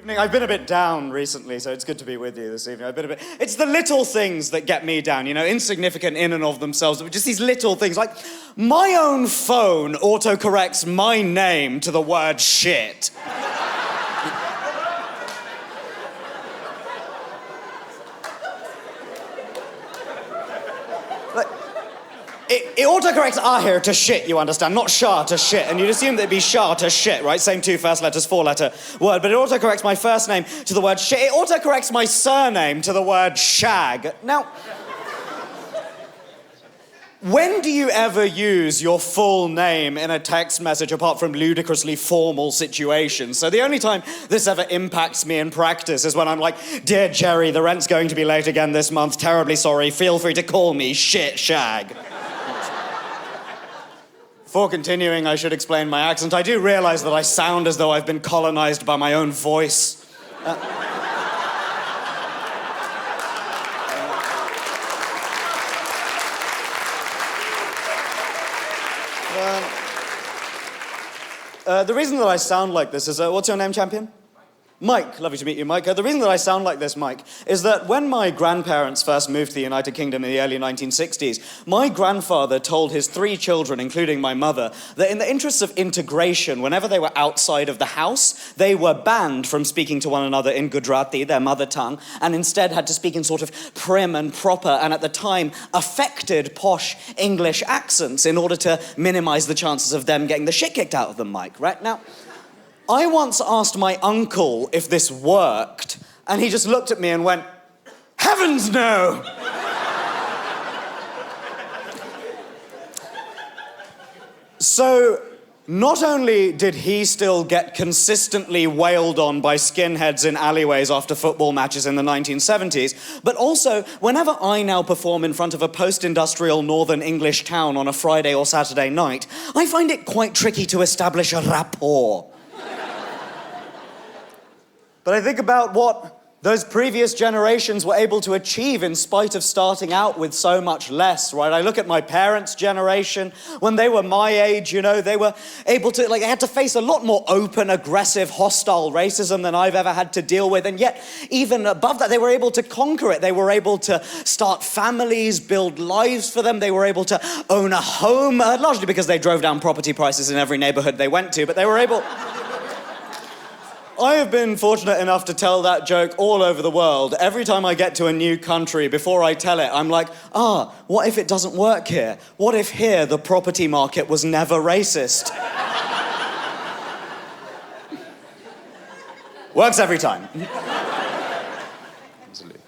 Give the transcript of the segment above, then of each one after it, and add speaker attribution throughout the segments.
Speaker 1: Evening. I've been a bit down recently, so it's good to be with you this evening. It's the little things that get me down, you know, insignificant in and of themselves, but just these little things. Like, my own phone autocorrects my name to the word shit. It autocorrects Ahir to shit, you understand, not Shah to shit. And you'd assume that it'd be Shah to shit, right? Same two first letters, four-letter word. But it autocorrects my first name to the word shit. It autocorrects my surname to the word Shag. Now, when do you ever use your full name in a text message apart from ludicrously formal situations? So the only time this ever impacts me in practice is when I'm like, "Dear Jerry, the rent's going to be late again this month. Terribly sorry. Feel free to call me Shit Shag." Before continuing, I should explain my accent. I do realize that I sound as though I've been colonized by my own voice. The reason that I sound like this is, what's your name, champion? Mike, lovely to meet you, Mike. The reason that I sound like this, Mike, is that when my grandparents first moved to the United Kingdom in the early 1960s, my grandfather told his 3 children, including my mother, that in the interests of integration, whenever they were outside of the house, they were banned from speaking to one another in Gujarati, their mother tongue, and instead had to speak in sort of prim and proper, and at the time, affected posh English accents in order to minimize the chances of them getting the shit kicked out of them, Mike, right? Now, I once asked my uncle if this worked, and he just looked at me and went, "Heavens, no!" So, not only did he still get consistently wailed on by skinheads in alleyways after football matches in the 1970s, but also, whenever I now perform in front of a post-industrial northern English town on a Friday or Saturday night, I find it quite tricky to establish a rapport. But I think about what those previous generations were able to achieve in spite of starting out with so much less, right? I look at my parents' generation. When they were my age, you know, they were able to, they had to face a lot more open, aggressive, hostile racism than I've ever had to deal with. And yet, even above that, they were able to conquer it. They were able to start families, build lives for them. They were able to own a home, largely because they drove down property prices in every neighborhood they went to, but they were able... I have been fortunate enough to tell that joke all over the world. Every time I get to a new country, before I tell it, I'm like, what if it doesn't work here? What if here the property market was never racist? Works every time. Absolutely.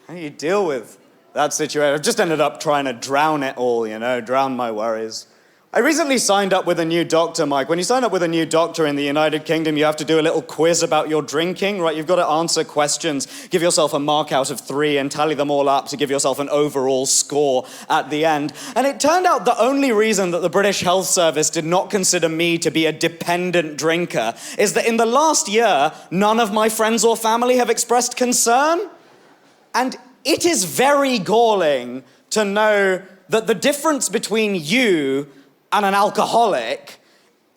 Speaker 1: How do you deal with that situation? I've just ended up trying to drown it all, you know, drown my worries. I recently signed up with a new doctor, Mike. When you sign up with a new doctor in the United Kingdom, you have to do a little quiz about your drinking, right? You've got to answer questions, give yourself a mark out of 3 and tally them all up to give yourself an overall score at the end. And it turned out the only reason that the British Health Service did not consider me to be a dependent drinker is that in the last year, none of my friends or family have expressed concern. And it is very galling to know that the difference between you and an alcoholic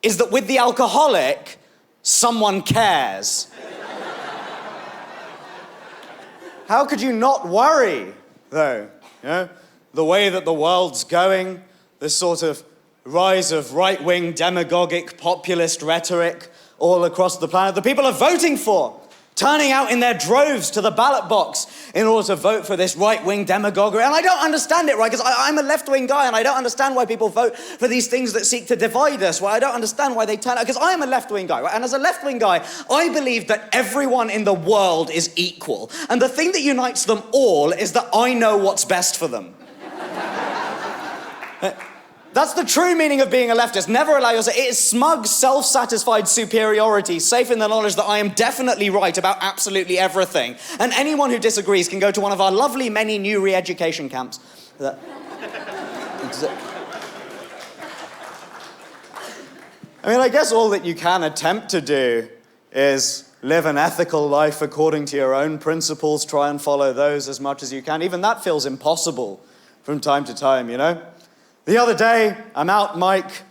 Speaker 1: is that with the alcoholic, someone cares. How could you not worry, though? You know, the way that the world's going, this sort of rise of right-wing demagogic populist rhetoric all across the planet, the people are voting for, turning out in their droves to the ballot box in order to vote for this right-wing demagoguery. And I don't understand it, right? Because I'm a left-wing guy, and I don't understand why people vote for these things that seek to divide us. Well, I don't understand why they turn out, because I am a left-wing guy, right? And as a left-wing guy, I believe that everyone in the world is equal. And the thing that unites them all is that I know what's best for them. That's the true meaning of being a leftist. Never allow yourself. It is smug, self-satisfied superiority, safe in the knowledge that I am definitely right about absolutely everything. And anyone who disagrees can go to one of our lovely many new re-education camps. I mean, I guess all that you can attempt to do is live an ethical life according to your own principles, try and follow those as much as you can. Even that feels impossible from time to time, you know? The other day, I'm out, Mike.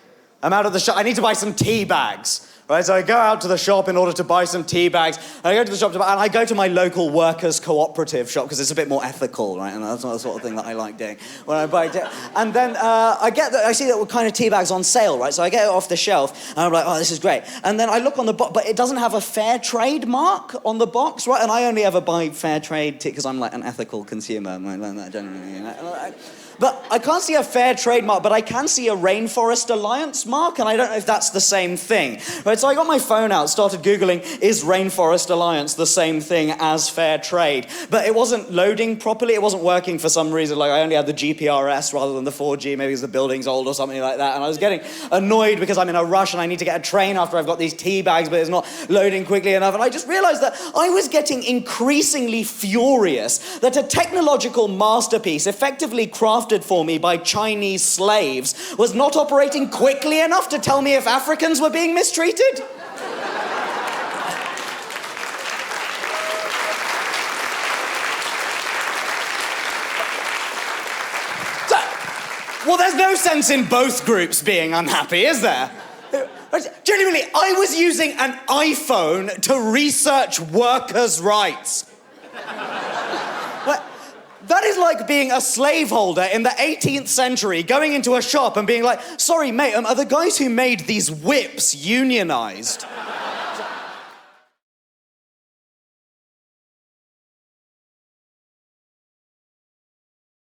Speaker 1: I'm out of the shop. I need to buy some tea bags Right, so I go out to the shop in order to buy some tea bags. I go to the shop and I go to my local workers' cooperative shop because it's a bit more ethical, right? And that's the sort of thing that I like doing when I buy tea. And then I see that kind of tea bags on sale, right? So I get it off the shelf and I'm like, oh, this is great. And then I look on the box, but it doesn't have a fair trade mark on the box, right? And I only ever buy fair trade tea because I'm like an ethical consumer. I learned that generally, you know? But I can't see a fair trade mark, but I can see a Rainforest Alliance mark, and I don't know if that's the same thing. Right, so I got my phone out, started Googling, is Rainforest Alliance the same thing as fair trade? But it wasn't loading properly, it wasn't working for some reason, like I only had the GPRS rather than the 4G, maybe because the building's old or something like that, and I was getting annoyed because I'm in a rush and I need to get a train after I've got these tea bags, but it's not loading quickly enough, and I just realized that I was getting increasingly furious that a technological masterpiece effectively crafted for me by Chinese slaves was not operating quickly enough to tell me if Africans were being mistreated. Well, there's no sense in both groups being unhappy, is there? Genuinely, I was using an iPhone to research workers' rights. That is like being a slaveholder in the 18th century, going into a shop and being like, sorry, mate, are the guys who made these whips unionized?